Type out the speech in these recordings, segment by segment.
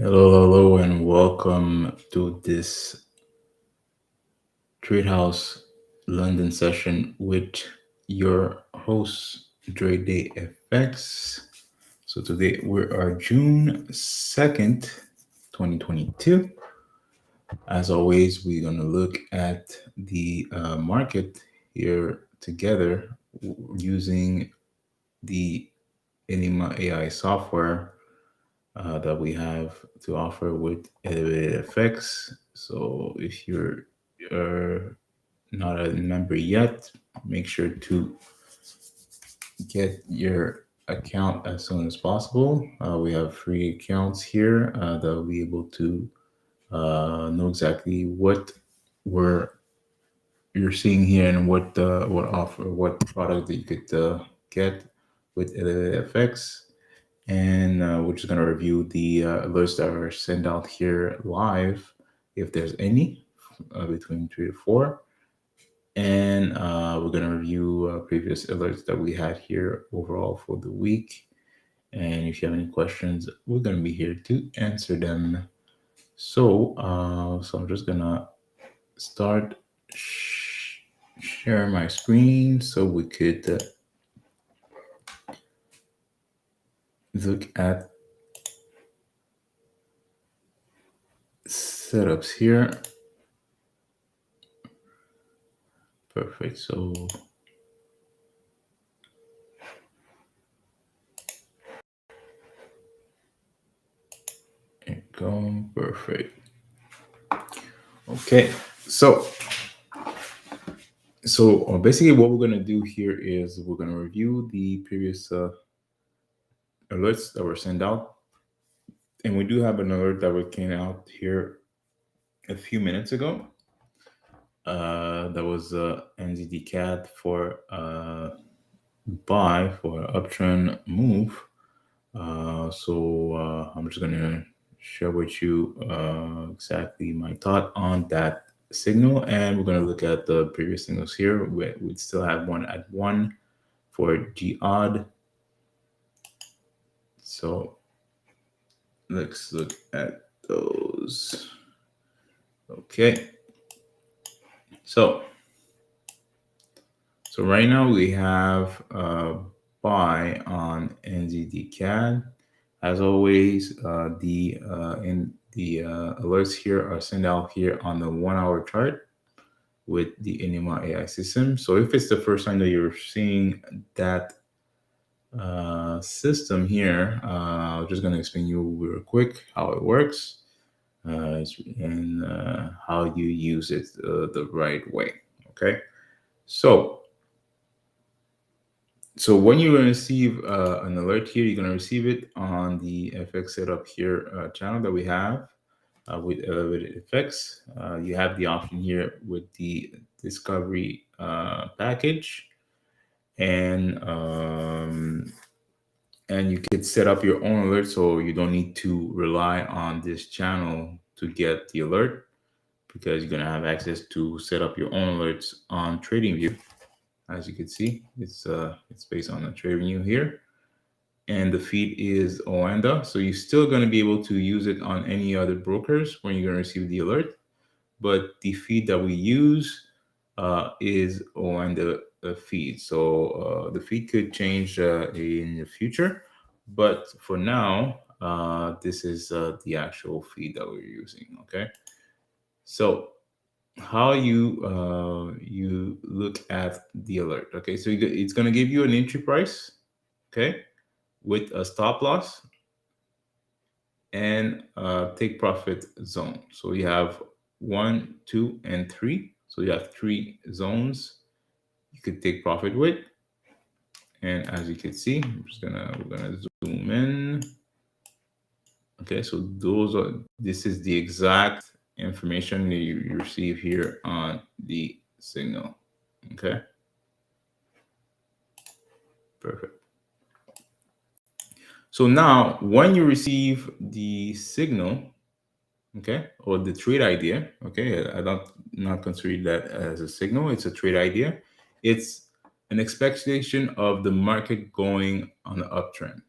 Hello, and welcome to this Trade House London session with your host, Dre Day FX. So today we are June 2nd, 2022. As always, we're going to look at the market here together using the Enigma AI software that we have to offer with Elevated FX. So if you're not a member yet, make sure to get your account as soon as possible. We have free accounts here that will be able to know exactly what we're you're seeing here and what offer what product that you could get with FX. And we're just going to review the alerts that are sent out here live, if there's any, between 3 to 4. And we're going to review previous alerts that we had here overall for the week. And if you have any questions, we're going to be here to answer them. So I'm just going to start share my screen so we could look at setups here. Perfect. So there you go. Perfect. Okay. So basically what we're going to do here is we're going to review the previous alerts that were sent out. And we do have an alert that came out here a few minutes ago. That was NZD for buy for uptrend move. So I'm just going to share with you exactly my thought on that signal, and we're going to look at the previous signals here. We still have one at 1 for GBPAUD. So let's look at those. Okay. So right now we have buy on NZD. As always, the alerts here are sent out here on the 1 hour chart with the Enigma AI system. So if it's the first time that you're seeing that system here, I'm just going to explain you real quick how it works and how you use it the right way. Okay, so when you receive an alert here, you're going to receive it on the FX setup here channel that we have with Elevated FX. You have the option here with the discovery package, and you could set up your own alert, so you don't need to rely on this channel to get the alert, because you're going to have access to set up your own alerts on TradingView. As you can see, it's based on the TradingView here, and the feed is Oanda. So you're still going to be able to use it on any other brokers when you're going to receive the alert, but the feed that we use is Oanda feed. So the feed could change in the future, but for now, this is the actual feed that we're using. Okay, so how you look at the alert. Okay, so it's going to give you an entry price, okay, with a stop loss and take profit zone. So you have 1, 2, and 3. So you have 3 zones you could take profit with. And as you can see, we're gonna zoom in. Okay, so this is the exact information that you receive here on the signal. Okay, perfect. So now when you receive the signal, okay, or the trade idea, okay, I don't not consider that as a signal, it's a trade idea. It's an expectation of the market going on the uptrend.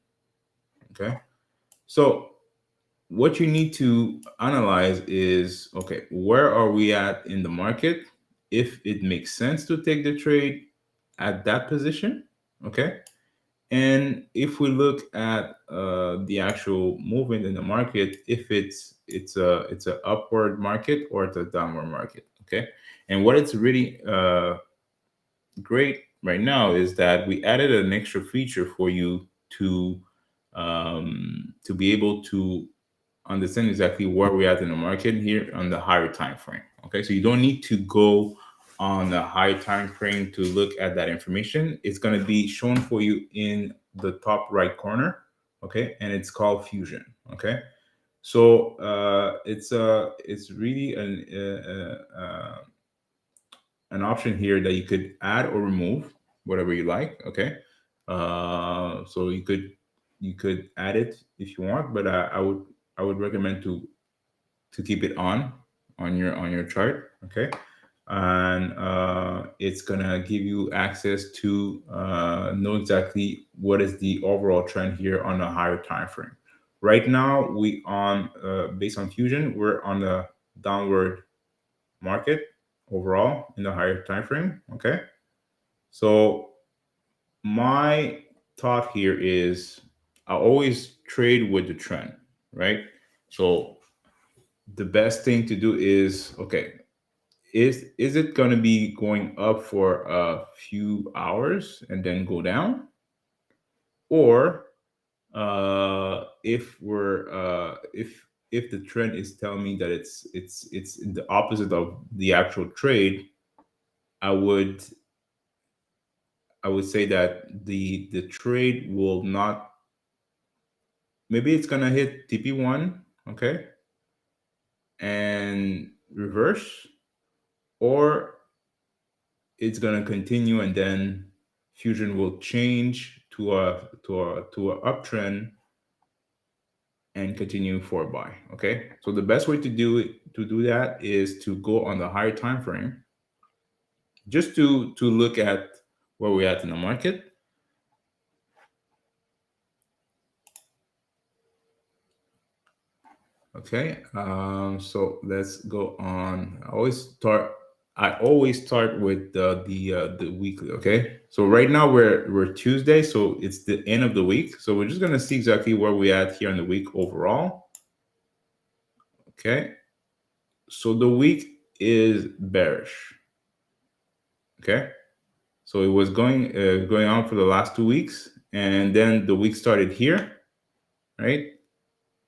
Okay, so what you need to analyze is, okay, where are we at in the market? If it makes sense to take the trade at that position, okay. And if we look at the actual movement in the market, if it's a upward market or it's a downward market, okay. And what it's really great right now is that we added an extra feature for you to be able to understand exactly where we're at in the market here on the higher time frame. Okay, so you don't need to go on the high time frame to look at that information. It's going to be shown for you in the top right corner. Okay, and it's called Fusion. Okay, so it's really an option here that you could add or remove whatever you like. Okay, so you could add it if you want, but I would recommend to keep it on your chart. Okay, and it's gonna give you access to know exactly what is the overall trend here on a higher time frame. Right now we on based on Fusion, we're on the downward market overall in the higher time frame. Okay, so my thought here is I always trade with the trend, right? So the best thing to do is, okay, is it going to be going up for a few hours and then go down, or if the trend is telling me that it's the opposite of the actual trade, i would I would say that the trade will not, maybe it's going to hit TP1, okay, and reverse, or it's gonna continue and then Fusion will change to a uptrend and continue forward buy. Okay, so the best way to do that is to go on the higher time frame, just to look at where we're at in the market. Okay, so let's go on. I always start with the weekly. Okay, so right now we're Tuesday, so it's the end of the week. So we're just gonna see exactly where we at here in the week overall. Okay, so the week is bearish. Okay, so it was going on for the last 2 weeks, and then the week started here, right?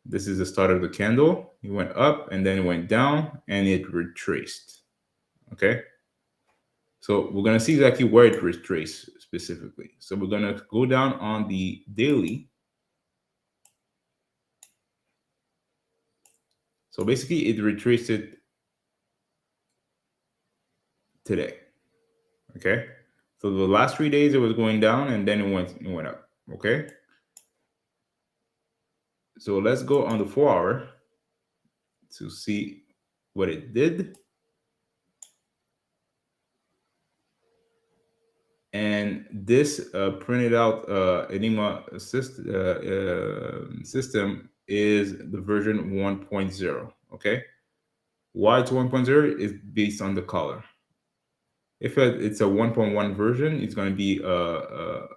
This is the start of the candle. It went up and then it went down and it retraced. Okay, so we're going to see exactly where it retraced specifically. So we're going to go down on the daily. So basically it retraced it today. Okay, so the last 3 days it was going down and then it went up. Okay, so let's go on the 4 hour to see what it did. And this printed out Enigma system is the version 1.0. Okay, why it's 1.0 is based on the color. If it's a 1.1 version, it's going to be a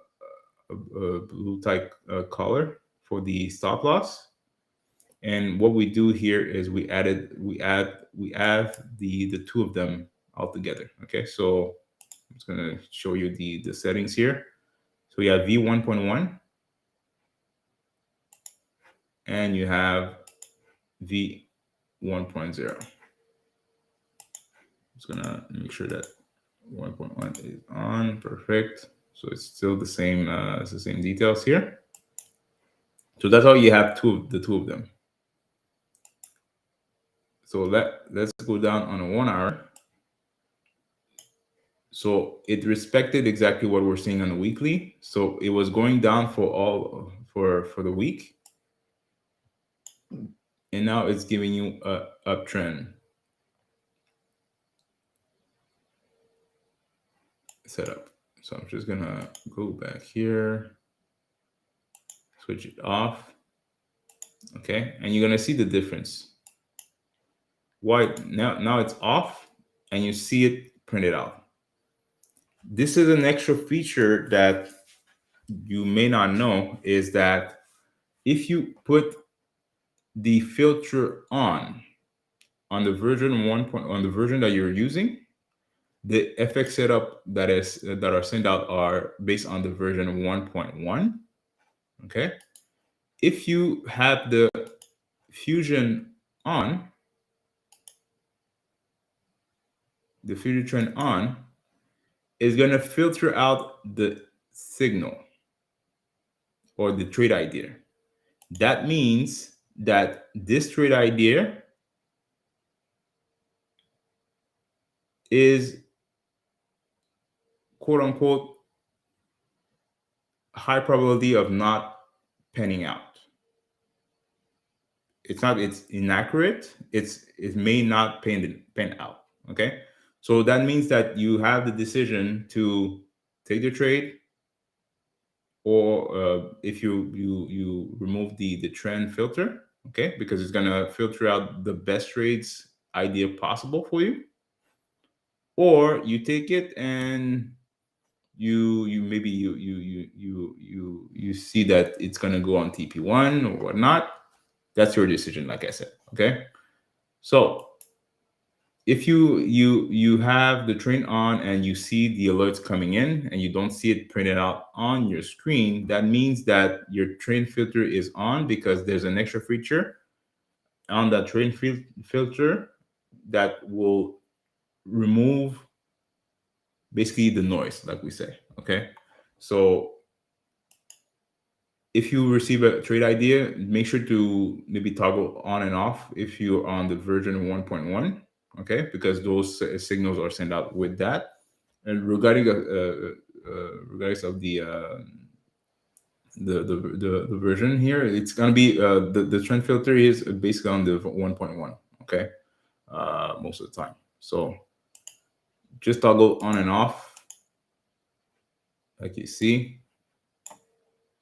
blue type color for the stop loss. And what we do here is we add the two of them all together. Okay, so I'm just gonna show you the settings here. So you have V1.1 and you have V1.0. Just gonna make sure that 1.1 is on. Perfect. So it's still the same. It's the same details here. So that's how you have the two of them. So let's go down on a 1 hour. So it respected exactly what we're seeing on the weekly. So it was going down for the week, and now it's giving you a uptrend setup. So I'm just gonna go back here, switch it off. Okay, and you're gonna see the difference. Why now it's off, and you see it printed out. This is an extra feature that you may not know, is that if you put the filter on the version on the version that you're using, the FX setup that are sent out are based on the version 1.1. Okay, if you have the fusion on, the future trend on, is going to filter out the signal or the trade idea. That means that this trade idea is quote unquote high probability of not panning out. It's not, it's inaccurate. It may not pan out. Okay. So that means that you have the decision to take the trade, or if you remove the trend filter, okay, because it's gonna filter out the best trades idea possible for you, or you take it and you maybe you see that it's gonna go on TP1 or whatnot. That's your decision, like I said. Okay, so if you have the train on and you see the alerts coming in and you don't see it printed out on your screen, that means that your train filter is on, because there's an extra feature on that train filter that will remove basically the noise, like we say. Okay, so if you receive a trade idea, make sure to maybe toggle on and off if you're on the version 1.1. Okay, because those signals are sent out with that. And regarding regardless of the version here, it's gonna be the trend filter is basically on the 1.1. Okay, most of the time. So just toggle on and off, like you see.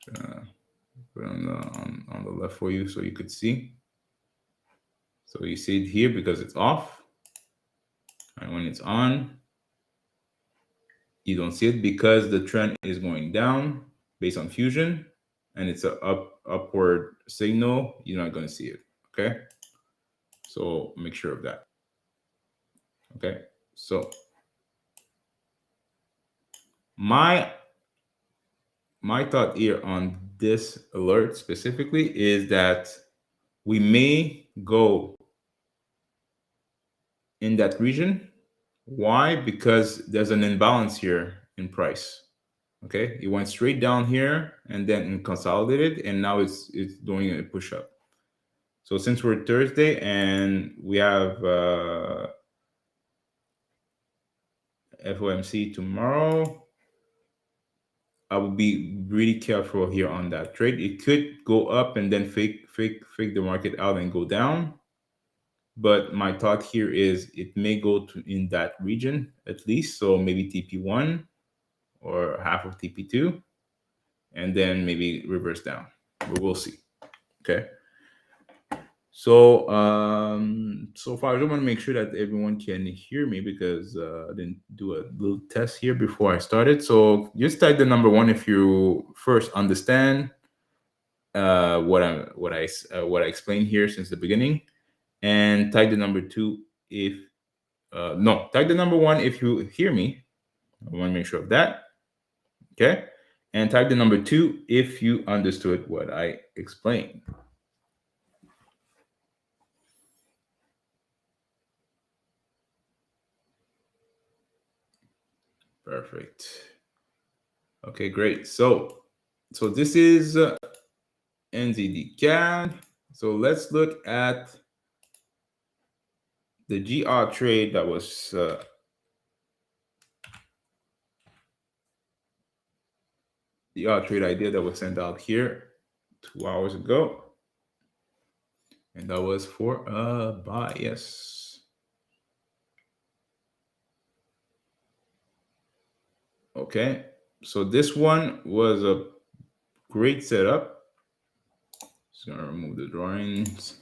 Put on the left for you so you could see. So you see it here because it's off, and when it's on, you don't see it because the trend is going down based on fusion, and it's a upward signal. You're not going to see it. Okay, so make sure of that. Okay, so my thought here on this alert specifically is that we may go in that region. Why? Because there's an imbalance here in price. Okay, it went straight down here and then consolidated, and now it's doing a push up. So since we're Thursday and we have FOMC tomorrow, I will be really careful here on that trade. It could go up and then fake the market out and go down. But my thought here is it may go to in that region at least. So maybe TP1 or half of TP2, and then maybe reverse down. But we'll see. Okay. So so far I just want to make sure that everyone can hear me, because I didn't do a little test here before I started. So just type the number 1 if you first understand what I explained here since the beginning, and type the number 2 if no, type the number 1 if you hear me. I want to make sure of that. Okay, and type the number 2 if you understood what I explained. Perfect. Okay, great. So this is NZD CAD. So let's look at the GR trade that was the trade idea that was sent out here 2 hours ago, and that was for a buy. Yes. Okay, so this one was a great setup. Just gonna remove the drawings.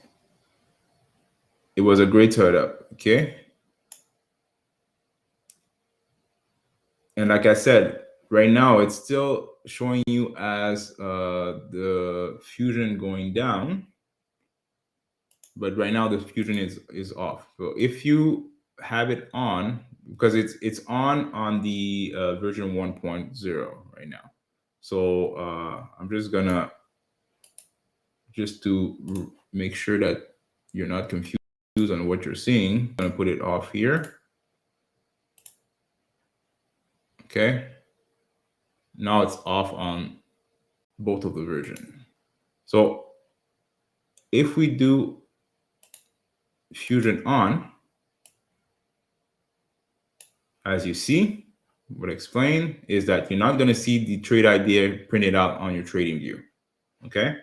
It was a great setup. Okay, and like I said, right now it's still showing you as the fusion going down, but right now the fusion is off. So if you have it on, because it's on the version 1.0 right now. So I'm just gonna make sure that you're not confused on what you're seeing. I'm gonna put it off here. Okay, now it's off on both of the version. So if we do fusion on, as you see, what I explained is that you're not going to see the trade idea printed out on your trading view. Okay,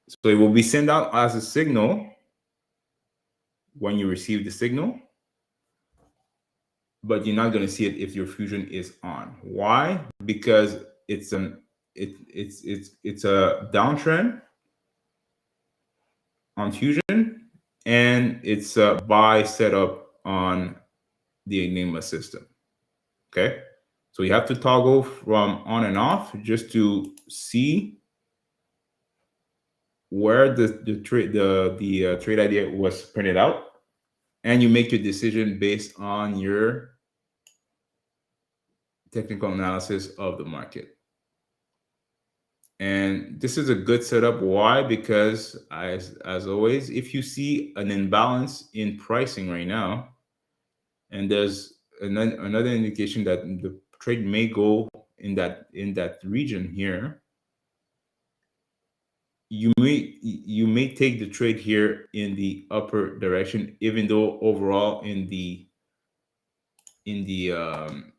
so it will be sent out as a signal when you receive the signal, but you're not going to see it if your fusion is on. Why? Because it's a downtrend on fusion, and it's a buy setup on the Enigma system. Okay, so you have to toggle from on and off just to see where the trade idea was printed out, and you make your decision based on your technical analysis of the market. And this is a good setup. Why? Because as always, if you see an imbalance in pricing right now, and there's another indication that the trade may go in that region here, you may take the trade here in the upper direction, even though overall in the in the um,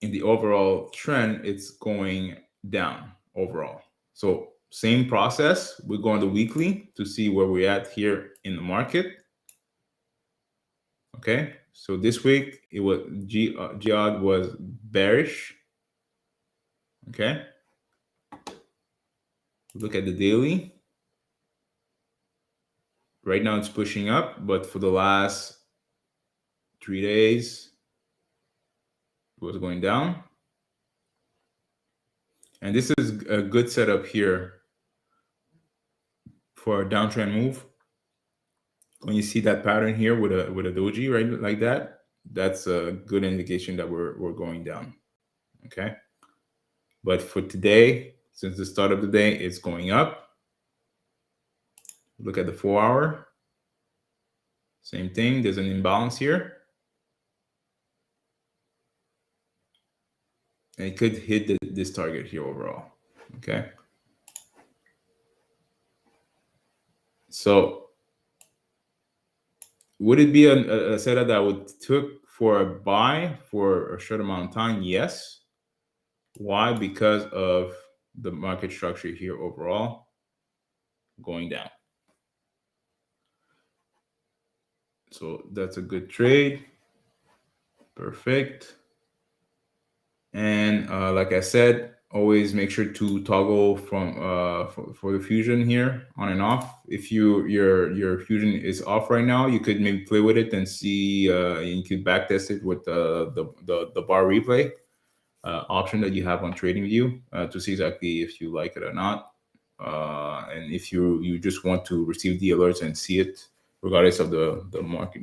in the overall trend it's going down overall. So same process. We go on the weekly to see where we're at here in the market. Okay, so this week it was GOD was bearish. Okay, look at the daily. Right now it's pushing up, but for the last 3 days it was going down. And this is a good setup here for a downtrend move. When you see that pattern here with a doji, right, like that, that's a good indication that we're going down. Okay, but for today, since the start of the day, it's going up. Look at the 4-hour. Same thing. There's an imbalance here, and it could hit this target here overall. Okay, so would it be a setup that would took for a buy for a short amount of time? Yes. Why? Because of the market structure here overall going down. So that's a good trade. Perfect. And like I said, always make sure to toggle from for the fusion here on and off. If your fusion is off right now, you could maybe play with it and see. You could back test it with the bar replay option that you have on TradingView to see exactly if you like it or not. And if you just want to receive the alerts and see it regardless of the market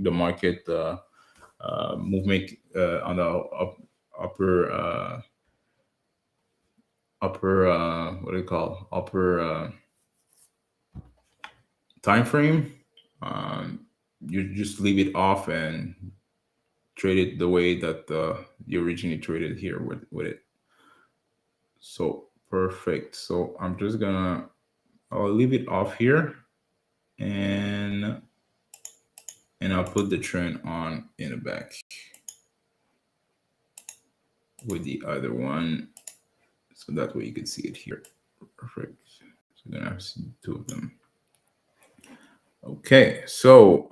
movement on the upper what do you call upper time frame, you just leave it off and trade it the way that you originally traded here with it. So perfect. So I'll leave it off here, and and I'll put the trend on in the back with the other one, so that way you can see it here. Perfect. So then I see two of them. Okay, so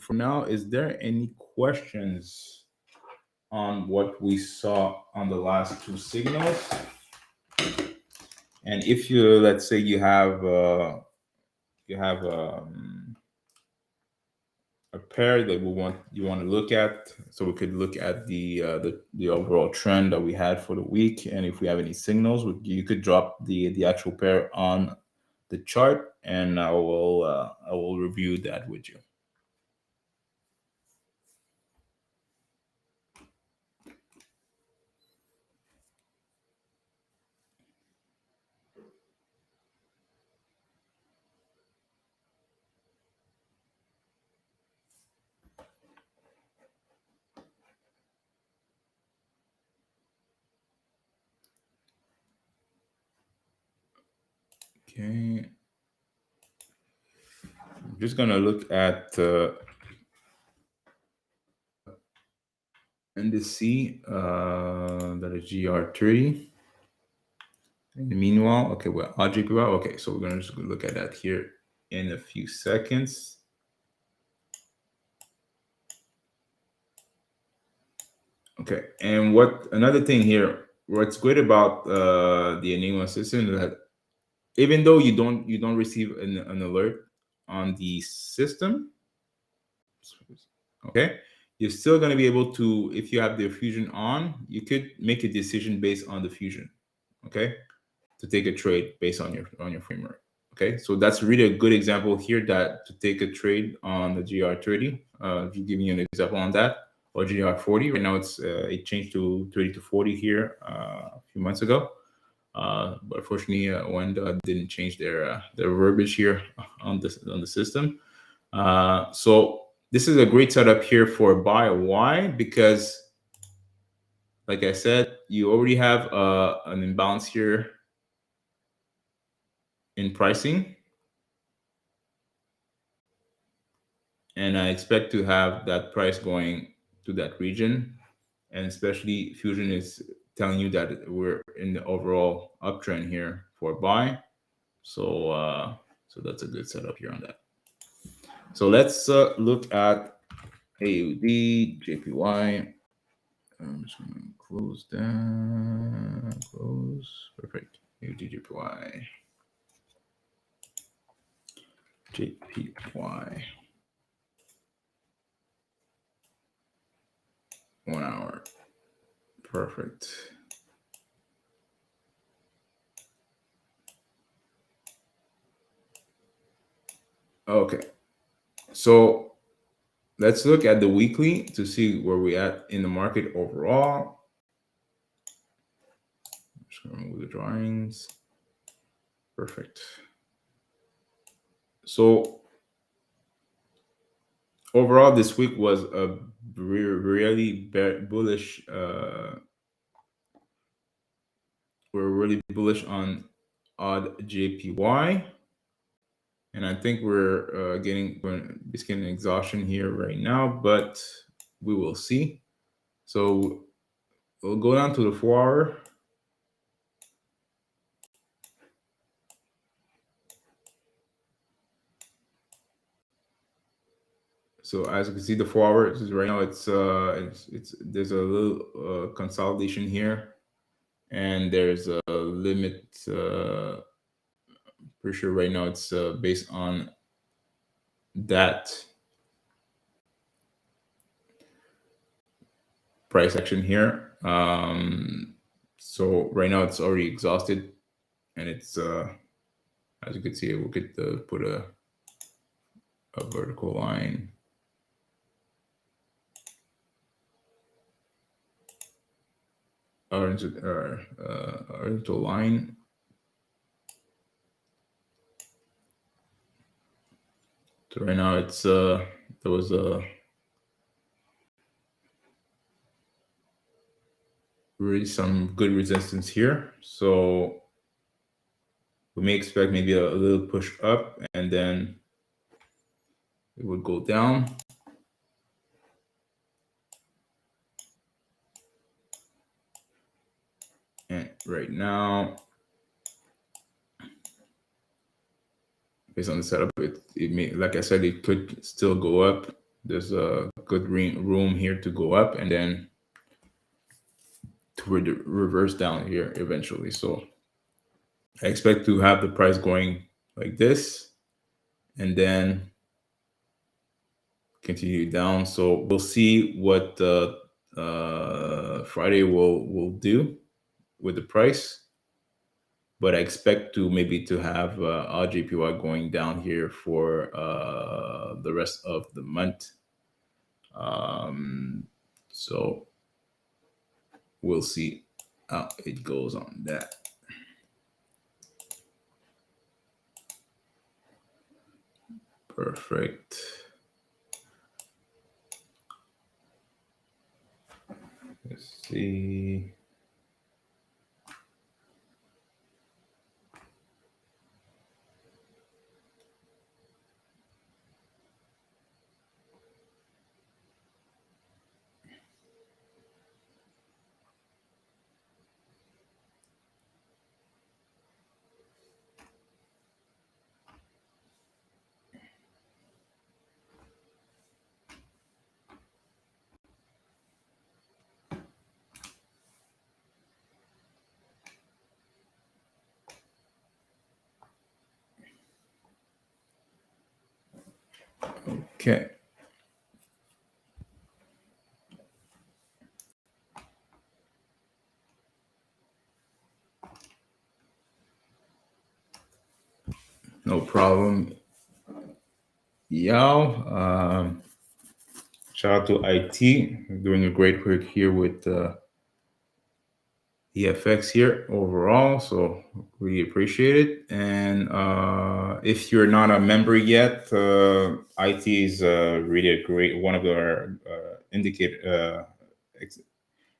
for now, is there any questions on what we saw on the last two signals? And if you, let's say you have a pair that you want to look at, so we could look at the overall trend that we had for the week, and if we have any signals, you could drop the actual pair on the chart, and I will review that with you. Okay, I'm just gonna look at NDC, that is GR30. In the meanwhile, okay, well, GBPJPY. Okay, so we're gonna just look at that here in a few seconds. Okay, and another thing here, what's great about the Enigma system is that even though you don't receive an alert on the system, okay, you're still going to be able to, if you have the fusion on, you could make a decision based on the fusion, okay, to take a trade based on your framework. Okay, so that's really a good example here, that to take a trade on the GR30. If you give me an example on that, or GR40. Right now it changed to 30 to 40 here a few months ago. But unfortunately, Wenda didn't change their verbiage here on the system. So this is a great setup here for buy. Why? Because, like I said, you already have an imbalance here in pricing, and I expect to have that price going to that region, and especially Fusion is telling you that we're in the overall uptrend here for buy. So so that's a good setup here on that. So let's look at AUD, JPY. I'm just gonna close that. Close. Perfect. AUD, JPY. JPY. 1 hour. Perfect. Okay. So let's look at the weekly to see where we at in the market overall. I'm just gonna remove the drawings. Perfect. So overall, this week was a really bullish. We're really bullish on odd JPY, and I think we're getting exhaustion here right now, but we will see. So we'll go down to the 4-hour. So as you can see, the 4-hour is right now, it's there's a little consolidation here, and there's a limit. Pretty sure right now it's based on that price action here. So right now it's already exhausted, and it's as you can see, we could put a vertical line. Horizontal line. So right now it's there was a really some good resistance here. So we may expect maybe a little push up, and then it would go down. And right now, based on the setup, it may, like I said, it could still go up. There's a good room here to go up and then to reverse down here eventually. So I expect to have the price going like this and then continue down. So we'll see what Friday will do with the price. But I expect to maybe to have our JPY going down here for the rest of the month. So we'll see how it goes on that. Perfect. Let's see. Okay. No problem. Y'all, shout out to IT, doing a great work here with EFX here overall. So we appreciate it. And if you're not a member yet, IT is really a great one of our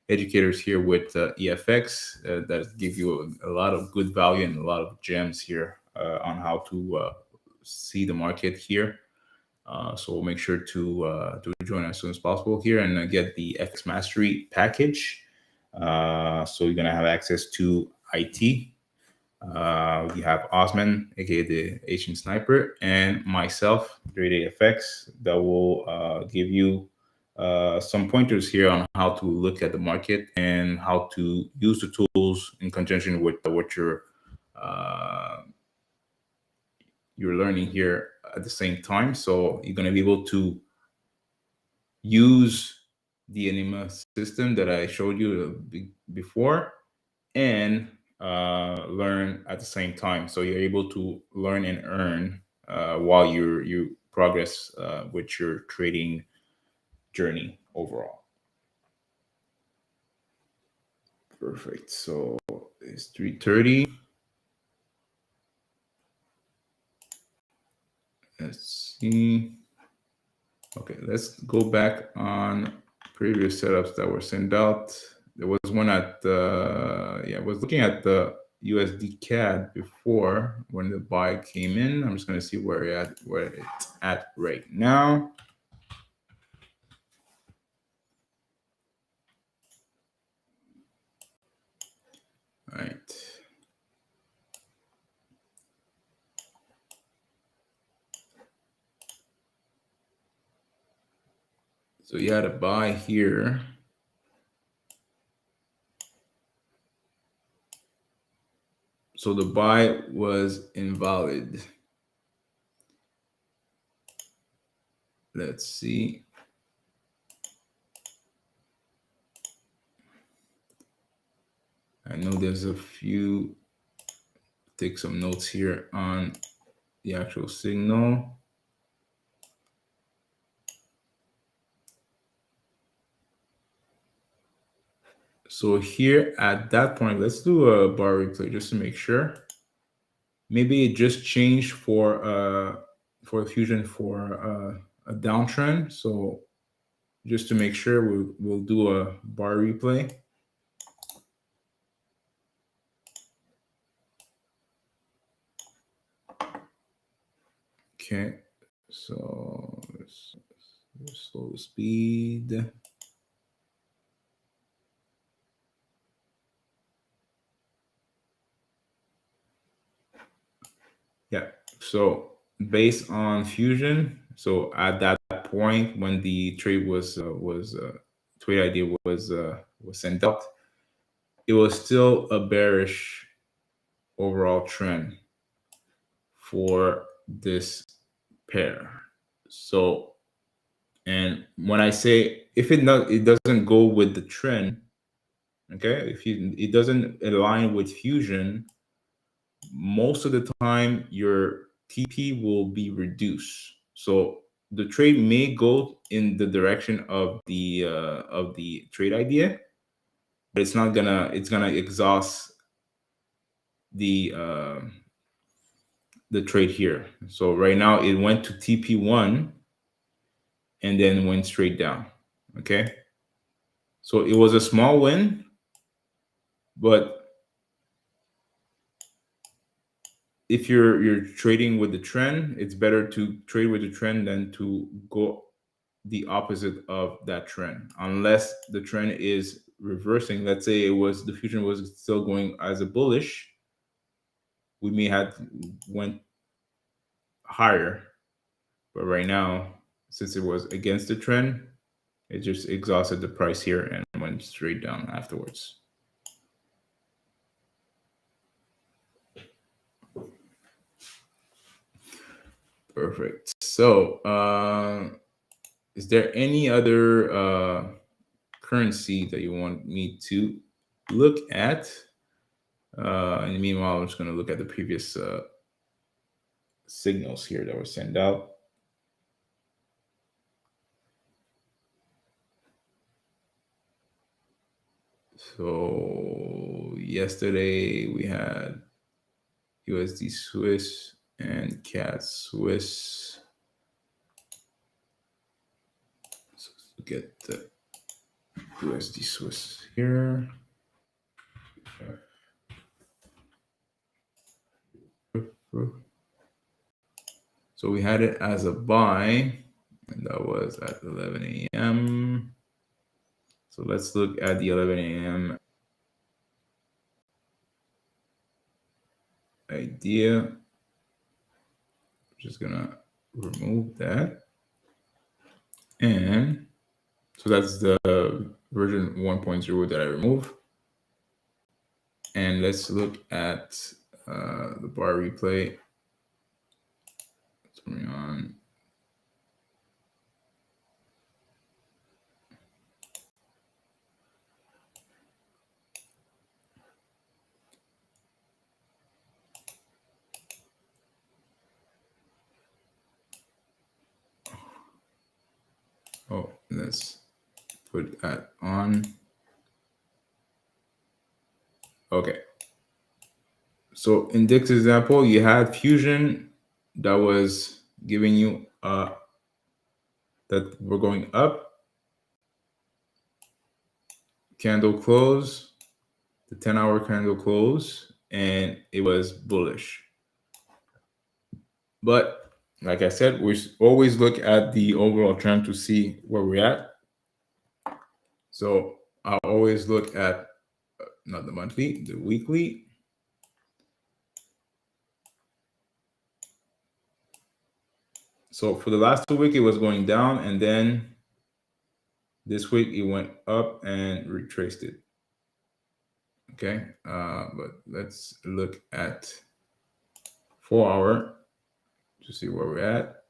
educators here with EFX that give you a lot of good value and a lot of gems here on how to see the market here. So make sure to join as soon as possible here and get the FX Mastery package. So you're gonna have access to IT. You have Osman, aka the Asian Sniper, and myself, Grade FX, that will give you some pointers here on how to look at the market and how to use the tools in conjunction with what you're learning here at the same time. So you're going to be able to use the Enigma system that I showed you before and learn at the same time. So you're able to learn and earn while you progress with your trading journey overall. Perfect. So it's 3:30. Let's see. Okay, let's go back on previous setups that were sent out. There was one at I was looking at the USD CAD before when the buy came in. I'm just going to see where it's at right now. All right. So you had a buy here. So the buy was invalid. Let's see. I know there's a few, take some notes here on the actual signal. So here at that point, let's do a bar replay just to make sure. Maybe it just changed for a fusion for a downtrend. So just to make sure, we'll do a bar replay. Okay, so slow speed. Yeah. So based on fusion, so at that point when the trade was trade idea was sent out, it was still a bearish overall trend for this pair. So, and when I say if it doesn't go with the trend, okay, if it doesn't align with fusion, most of the time your TP will be reduced. So the trade may go in the direction of the trade idea, but it's gonna exhaust the the trade here. So right now it went to TP1 and then went straight down. Okay. So it was a small win, but if you're trading with the trend, it's better to trade with the trend than to go the opposite of that trend. Unless the trend is reversing, let's say the fusion was still going as a bullish, we may have went higher. But right now, since it was against the trend, it just exhausted the price here and went straight down afterwards. Perfect. So, is there any other currency that you want me to look at? In the meanwhile, I'm just going to look at the previous signals here that were sent out. So yesterday we had USD Swiss and CAD Swiss. So let's look at the USD Swiss here. So we had it as a buy, and that was at 11 a.m. So let's look at the 11 a.m. idea. I'm just gonna remove that. And so that's the version 1.0 that I remove. And let's look at the bar replay. Turning on. Oh, let's put that on. Okay. So in Dick's example, you had fusion that was giving you that we're going up, candle close, the 10-hour candle close, and it was bullish. But like I said, we always look at the overall trend to see where we're at. So I'll always look at not the monthly, the weekly. So for the last 2 weeks, it was going down, and then this week it went up and retraced it. Okay, but let's look at 4-hour to see where we're at.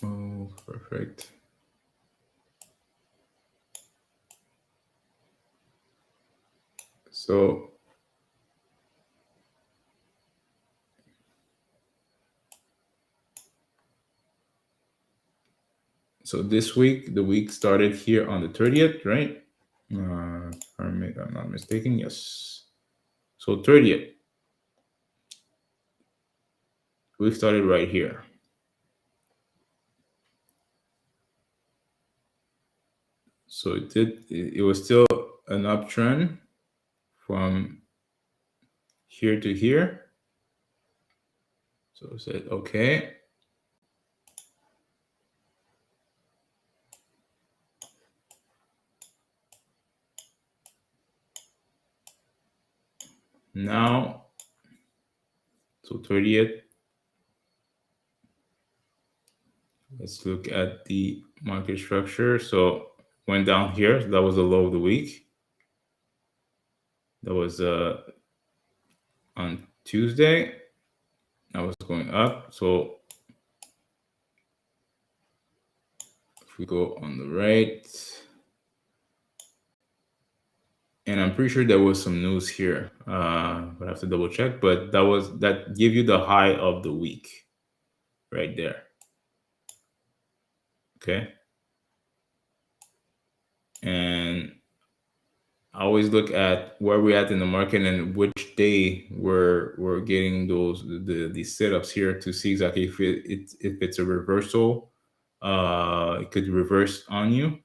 Oh, perfect. So this week, the week started here on the 30th, right? If I'm not mistaken, yes. So 30th, we started right here. So it was still an uptrend from here to here. So said okay. Now, so 30th. Let's look at the market structure. So went down here. So that was the low of the week. That was on Tuesday. I was going up. So if we go on the right, and I'm pretty sure there was some news here, but I have to double check. But that gave you the high of the week right there. Okay, and I always look at where we're at in the market and which day we're getting these setups here to see exactly if it's a reversal. It could reverse on you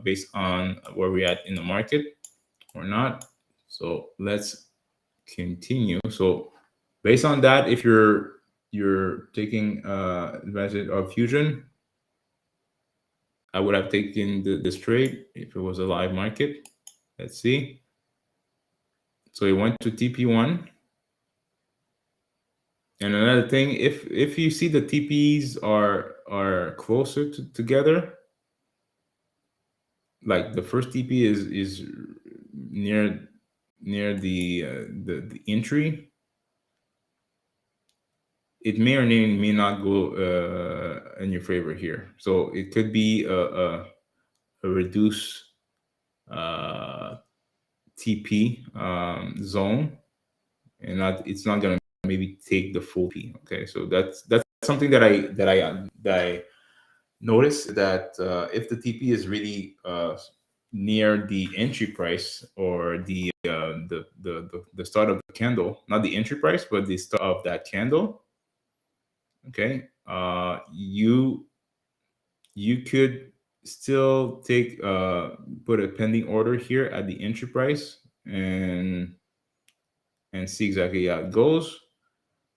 based on where we're at in the market or not. So let's continue. So based on that, if you're taking advantage of fusion, I would have taken this trade if it was a live market. Let's see. So it went to TP1. And another thing, if you see the TPs are closer together, like the first TP is near the entry, it may or may not go in your favor here. So it could be a reduced TP zone, and it's not gonna maybe take the full P. Okay, so that's something that I notice, that if the TP is really near the entry price or the start of the candle, not the entry price, but the start of that candle, okay, you could still take put a pending order here at the entry price and see exactly how it goes,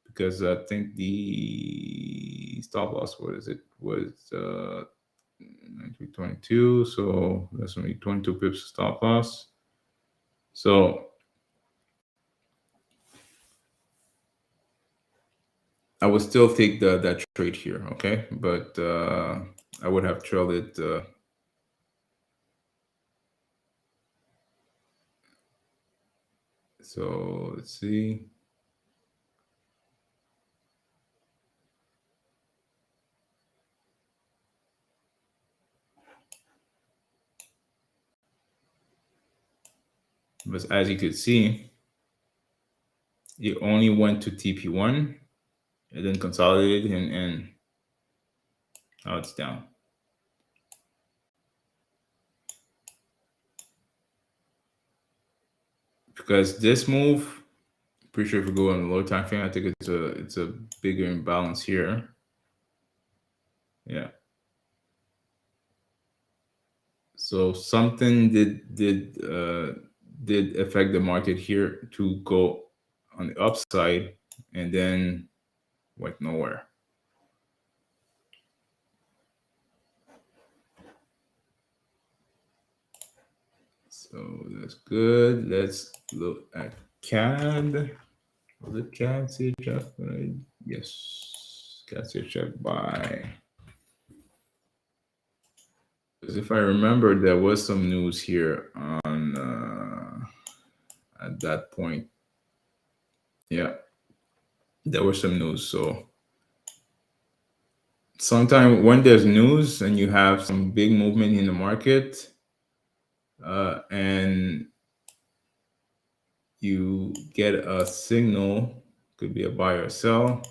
because I think the stop loss, what is it, was 1922, so that's only 22 pips stop loss. So I would still take that trade here, okay, but I would have trailed it. So let's see. But as you could see, it only went to TP1 and then consolidated, and now it's down. Because this move, pretty sure if we go on the low time frame, I think it's a bigger imbalance here. Yeah. So something did affect the market here to go on the upside and then went nowhere. So that's good. Let's look at CAD. Was it CAD CHF? Right? Yes, CAD CHF buy. Because if I remember, there was some news here on at that point. Yeah, there was some news. So sometimes when there's news and you have some big movement in the market, and you get a signal, could be a buy or sell,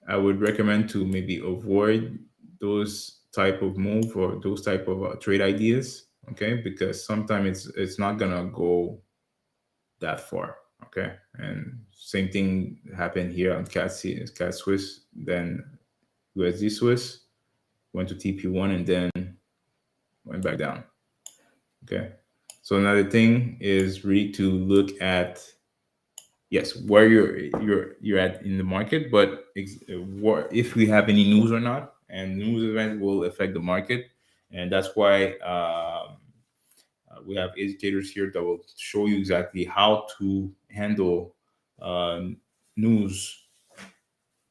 I would recommend to maybe avoid those type of move or those type of trade ideas, okay, because sometimes it's not gonna go that far, okay. And same thing happened here on CAD Swiss, then USD Swiss went to TP1 and then went back down, okay. So another thing is really to look at yes, where you're at in the market, but if we have any news or not, and news event will affect the market, and that's why we have educators here that will show you exactly how to handle uh, news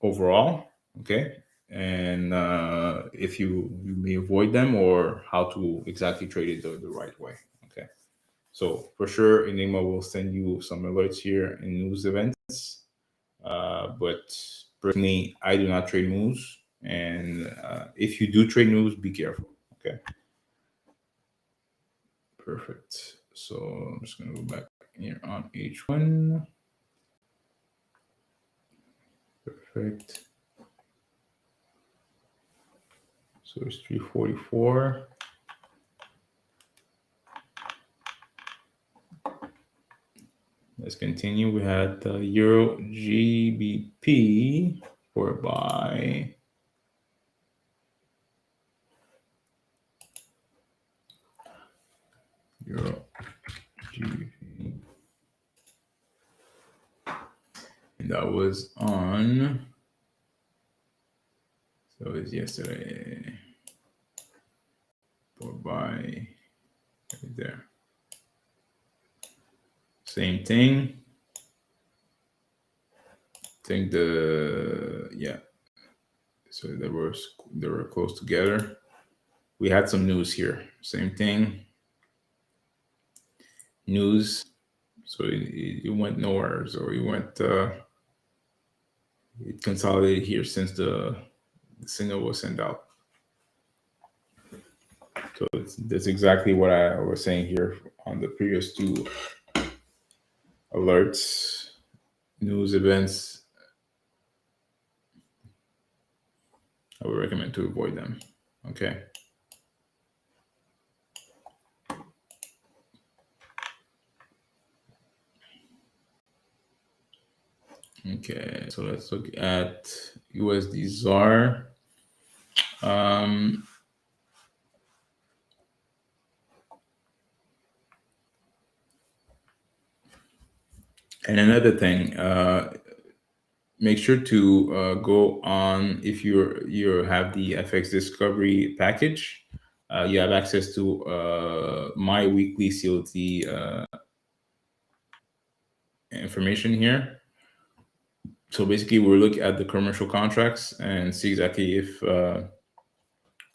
overall, okay, and if you may avoid them or how to exactly trade it the right way, okay. So for sure, Enigma will send you some alerts here in news events. But personally, I do not trade news. And if you do trade news, be careful. Okay. Perfect. So I'm just going to go back here on H1. Perfect. So it's 344. Let's continue. We had the Euro GBP for buy. Euro GBP. And that was on. So it was yesterday. For buy. Right there. Same thing. I think so they were close together. We had some news here. Same thing. News. So it went nowhere. So it consolidated here since the signal was sent out. So that's exactly what I was saying here on the previous two alerts, news events. I would recommend to avoid them. Okay. Okay, so let's look at USD ZAR. Um, and another thing, make sure to go on if you have the FX Discovery package. You have access to my weekly COT information here. So basically, we'll look at the commercial contracts and see exactly if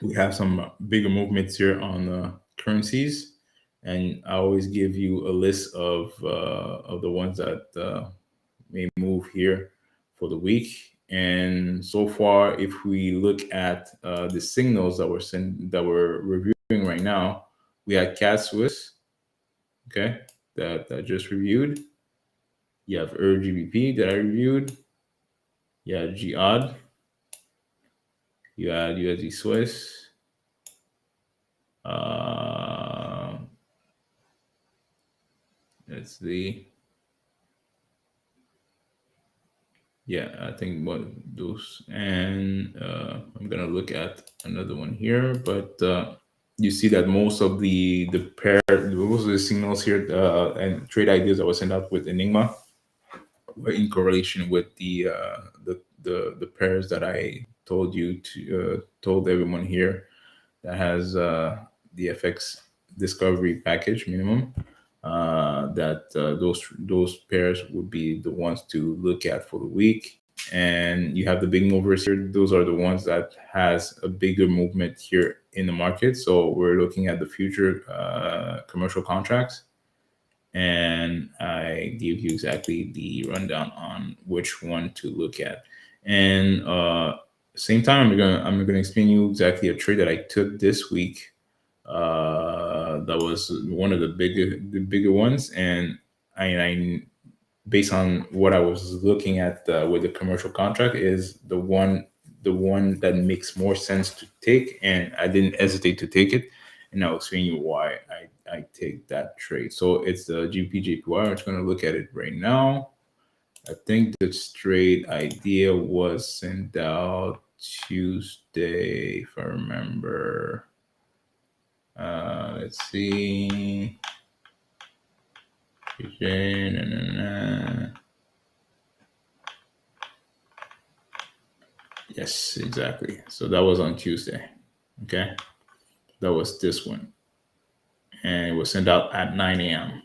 we have some bigger movements here on currencies, and I always give you a list of the ones that may move here for the week. And so far, if we look at the signals that we're reviewing right now, we had CAD Swiss, okay, that I just reviewed. You have GBP that I reviewed. You had GOD. You had USD Swiss. Uh, let's see. Yeah, I think what those, and I'm gonna look at another one here, but you see that most of most of the signals here and trade ideas that was sent out with Enigma were in correlation with the pairs that I told everyone here that has the FX Discovery package minimum. That those pairs would be the ones to look at for the week. And you have the big movers here. Those are the ones that has a bigger movement here in the market. So we're looking at the future commercial contracts, and I give you exactly the rundown on which one to look at. And same time, I'm gonna explain you exactly a trade that I took this week. That was one of the bigger ones, and I based on what I was looking at with the commercial contract is the one that makes more sense to take, and I didn't hesitate to take it, and I'll explain you why I take that trade. So it's the GBPJPY. I'm just going to look at it right now. I think the trade idea was sent out Tuesday, if I remember. Let's see. Yes, exactly. So that was on Tuesday. Okay. That was this one. And it was sent out at 9 a.m.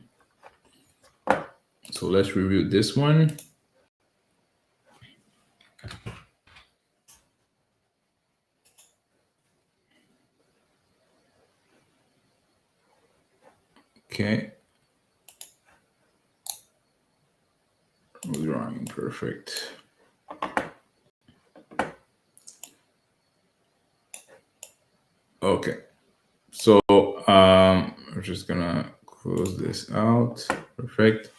So let's review this one. Okay. Drawing perfect. Okay. So we're just gonna close this out. Perfect.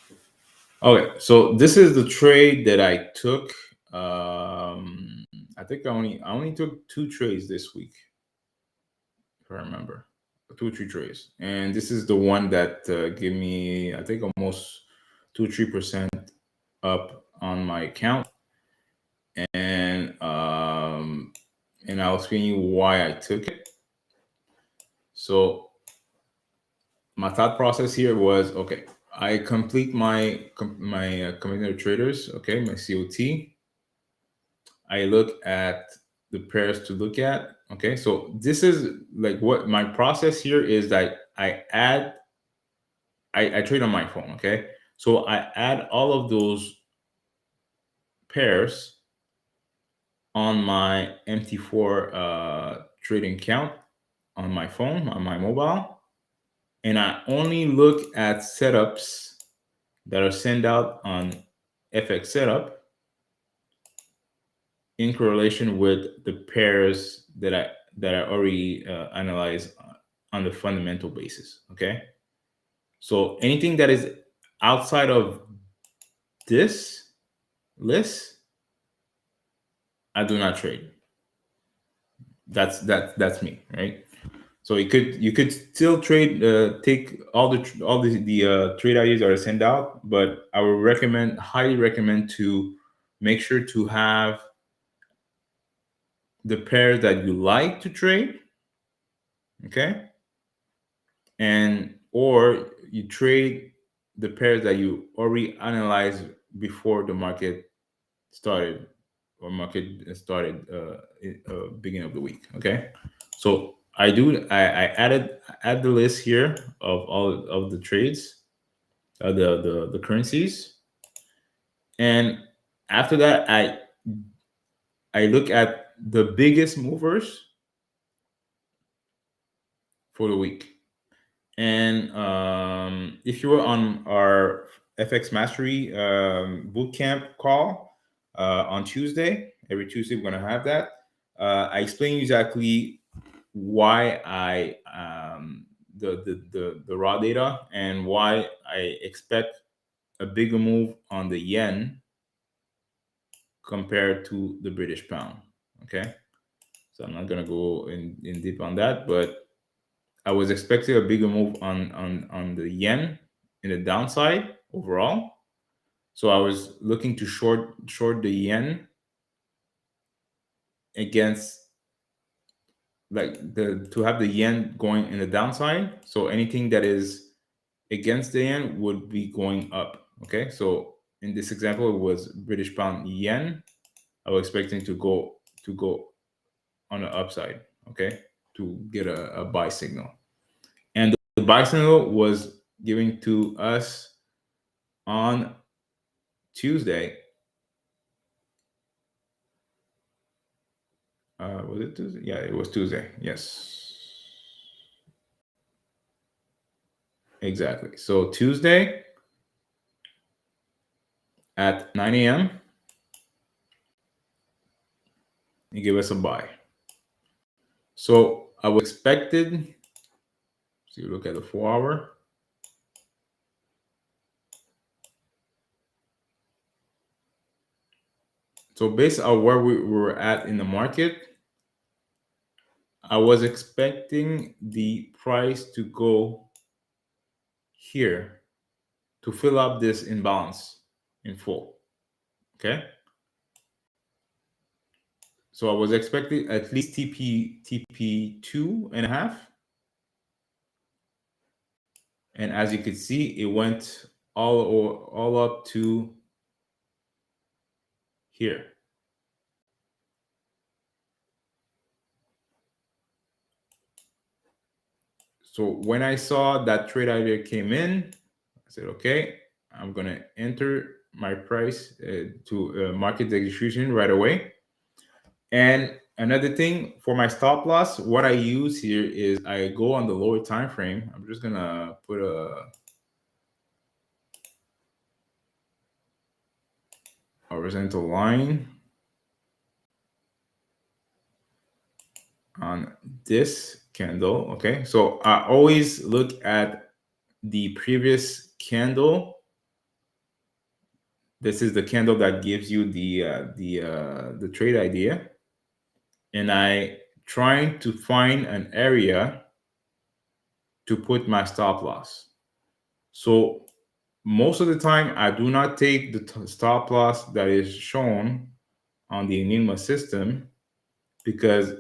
Okay, so this is the trade that I took. I think I only took 2 trades this week, if I remember, 2 or 3 trades, and this is the one that gave me, I think, almost 2 or 3% up on my account, and and I'll explain you why I took it. So my thought process here was, okay, I complete my committed traders, okay, my COT. I look at the pairs to look at. Okay, so this is like what my process here is, that I trade on my phone. Okay, so I add all of those pairs on my MT4 trading account on my phone, on my mobile, and I only look at setups that are sent out on FX setup in correlation with the pairs that I already analyze on the fundamental basis. Okay, so anything that is outside of this list, I do not trade. That's me, right? So you could still trade, take all the trade ideas that are sent out, but I would highly recommend to make sure to have the pairs that you like to trade. Okay, and or you trade the pairs that you already analyzed before the market started, or market started beginning of the week. Okay, so I add the list here of all of the trades, the currencies, and after that I look at the biggest movers for the week. And if you were on our FX Mastery bootcamp call on Tuesday, every Tuesday we're going to have that. I explain exactly why I the raw data, and why I expect a bigger move on the yen compared to the British pound. Okay, so I'm not going to go in deep on that, but I was expecting a bigger move on the yen in the downside overall. So I was looking to short the yen against, like, the to have the yen going in the downside. So anything that is against the yen would be going up. Okay, so in this example, it was British pound yen. I was expecting to go on the upside. Okay, to get a buy signal, and the buy signal was giving to us on Tuesday. Was it Tuesday? Yeah, it was Tuesday. Yes, exactly. So Tuesday at 9 a.m., he gave us a buy. So I was expected. So you look at the 4 hour. So based on where we were at in the market, I was expecting the price to go here to fill up this imbalance in full. Okay. So I was expecting at least TP 2.5. And as you can see, it went all up to here. So when I saw that trade idea came in, I said, okay, I'm going to enter my price to market execution right away. And another thing for my stop loss, what I use here is I go on the lower time frame. I'm just going to put a horizontal line on this candle. Okay, so I always look at the previous candle. This is the candle that gives you the trade idea, and I trying to find an area to put my stop loss. So most of the time, I do not take the stop loss that is shown on the Enigma system because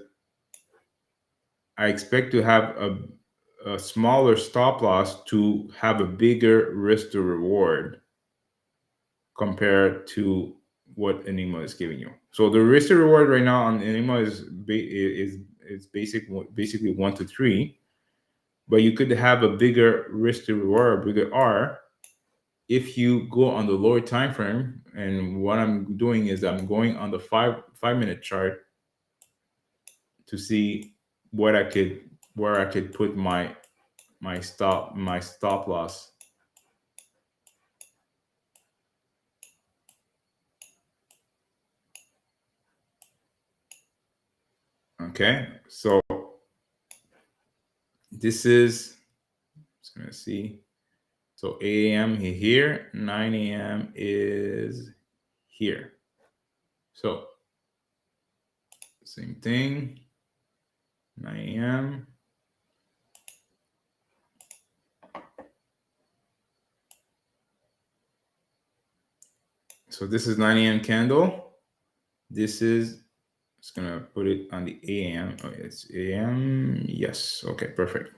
I expect to have a smaller stop loss to have a bigger risk to reward compared to what Enigma is giving you. So the risk to reward right now on Enigma is basically 1 to 3, but you could have a bigger risk to reward, bigger R, if you go on the lower time frame. And what I'm doing is I'm going on the 5 minute chart to see what I could where I could put my stop loss. Okay, so this is just gonna see. So 8 a.m. here, 9 a.m. is here. So same thing, 9 a.m. So this is 9 a.m. candle. This is just gonna put it on the a.m. Oh, it's a.m. Yes. Okay, perfect.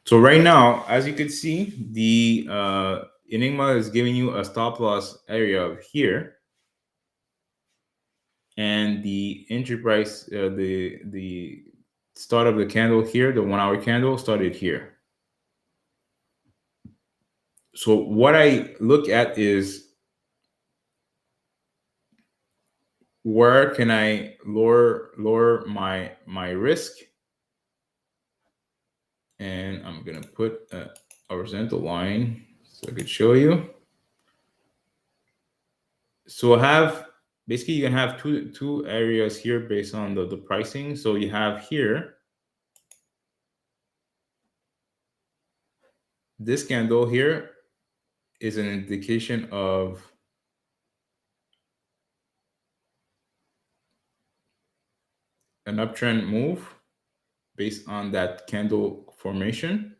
So right now, as you can see, the Enigma is giving you a stop loss area of here, and the entry price, the start of the candle here, the 1 hour candle started here. So what I look at is where can I lower my risk, and I'm gonna put a horizontal line so I could show you. So I have basically you can have two areas here based on the pricing. So you have here this candle here is an indication of an uptrend move based on that candle formation.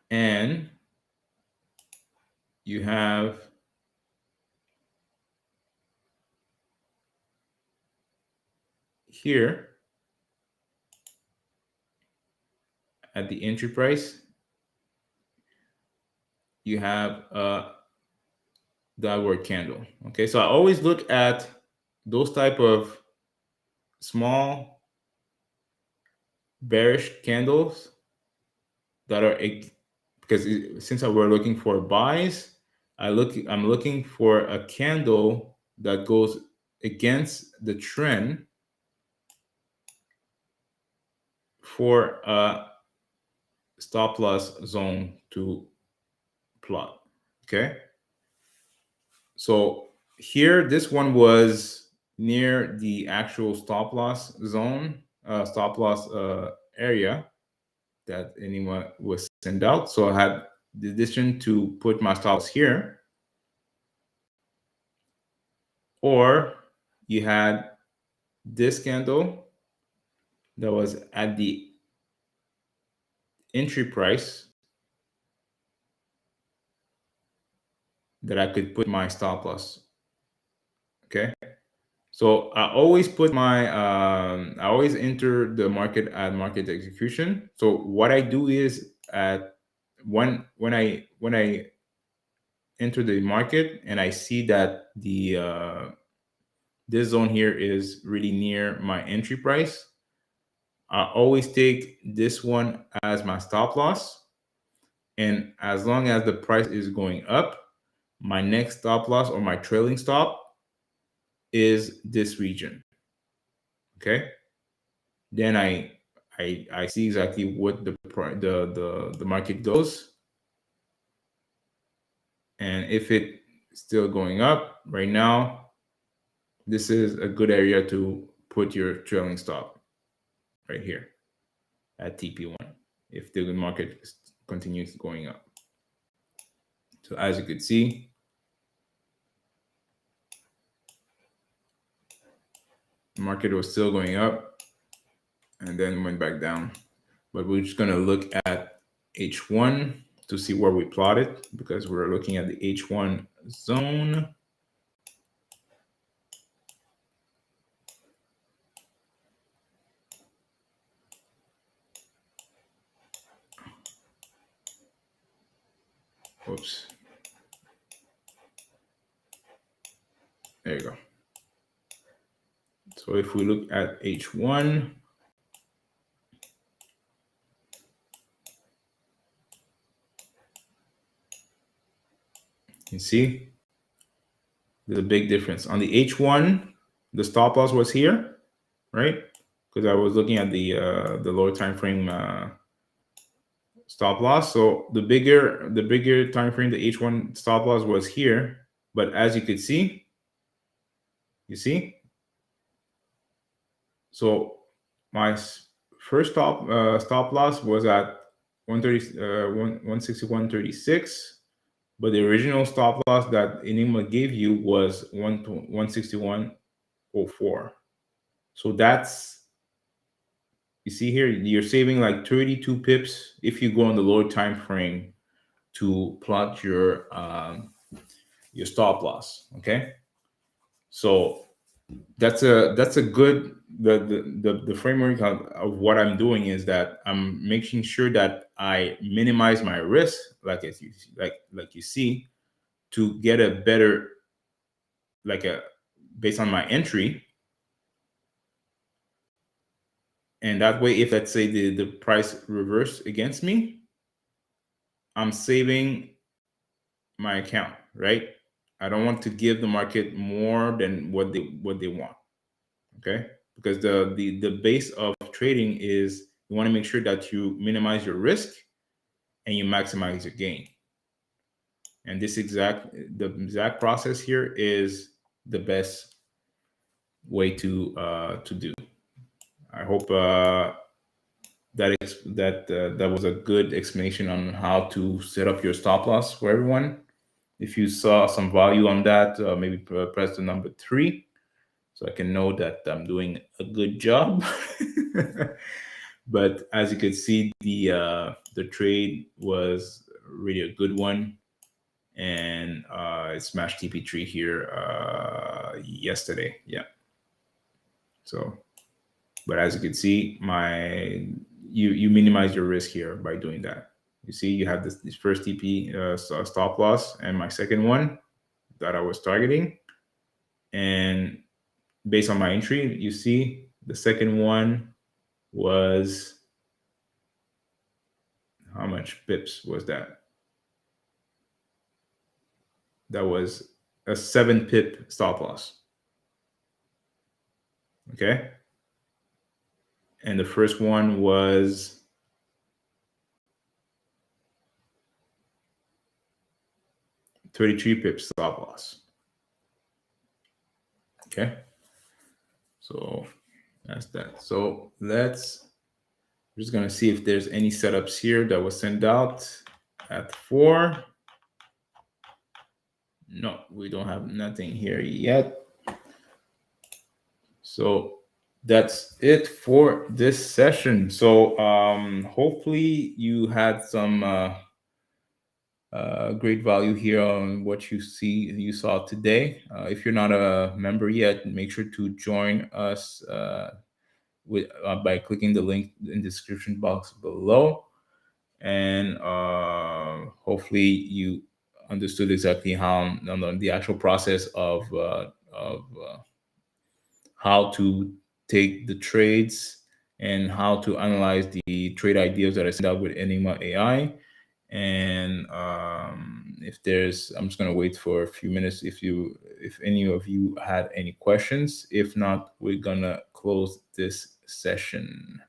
And you have here at the entry price, you have a downward candle. Okay, so I always look at those type of small bearish candles that are because since we're looking for buys, I'm looking for a candle that goes against the trend for a stop loss zone to plot. Okay, so here this one was near the actual stop loss zone, stop loss area that anyone was sent out. So I had the decision to put my stop loss here, or you had this candle that was at the entry price that I could put my stop loss. Okay, so I always put my I always enter the market at market execution. So what I do is at when I enter the market and I see that the this zone here is really near my entry price, I always take this one as my stop loss. And as long as the price is going up, my next stop loss or my trailing stop is this region. Okay. Then I see exactly what the market goes. And if it's still going up right now, this is a good area to put your trailing stop right here at TP1 if the market continues going up. So as you could see, the market was still going up and then went back down. But we're just going to look at H1 to see where we plotted, because we're looking at the H1 zone. Whoops. There you go. So if we look at H1, you see there's a big difference. On the H1, the stop loss was here, right? Because I was looking at the lower time frame stop loss. So the bigger time frame, the H1 stop loss was here. But as you could see, you see, so my first stop loss was at 161.36, but the original stop loss that Enigma gave you was 161.04. So that's, you see here, you're saving like 32 pips if you go on the lower time frame to plot your stop loss. Okay, so that's a good, the framework of what I'm doing is that I'm making sure that I minimize my risk, like as you like you see, to get a better, like a, based on my entry. And that way, if let's say the price reverse against me, I'm saving my account, right? I don't want to give the market more than what they want. Okay, because the base of trading is you want to make sure that you minimize your risk and you maximize your gain. And the exact process here is the best way to do. I hope that was a good explanation on how to set up your stop loss for everyone. If you saw some value on that, maybe press the number 3 so I can know that I'm doing a good job. But as you can see, the trade was really a good one, and it smashed TP3 here yesterday. Yeah. So, but as you can see, you minimize your risk here by doing that. You see, you have this first TP stop loss, and my second one that I was targeting, and based on my entry, you see the second one was, how much pips was that? That was a 7 pip stop loss. Okay. And the first one was 33 pips stop loss. Okay. So that's that. So we're just going to see if there's any setups here that was sent out at 4. No, we don't have nothing here yet. So that's it for this session. So hopefully you had some great value here on what you saw today. If you're not a member yet, make sure to join us by clicking the link in the description box below. And hopefully you understood exactly how the actual process of how to take the trades and how to analyze the trade ideas that I sent out with Enigma AI. And if there's, I'm just gonna wait for a few minutes if any of you had any questions. If not, we're gonna close this session.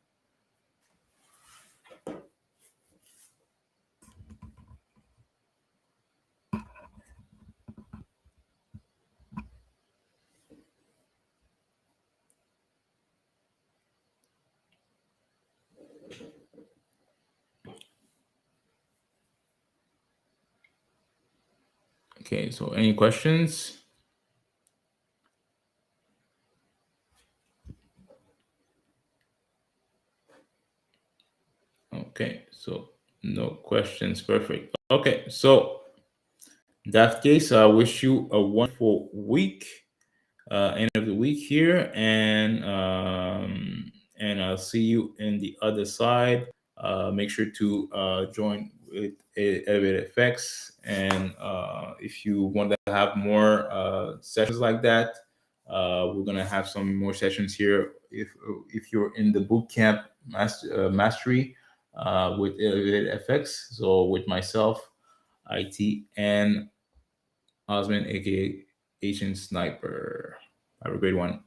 Okay, so any questions? Okay, so no questions. Perfect. Okay, so in that case, I wish you a wonderful week, end of the week here, and I'll see you in the other side. Make sure to join with Elevated Effects, and if you want to have more sessions like that, we're gonna have some more sessions here. If you're in the bootcamp mastery with Elevated FX, so with myself, IT, and Osman, aka Asian Sniper. Have a great one.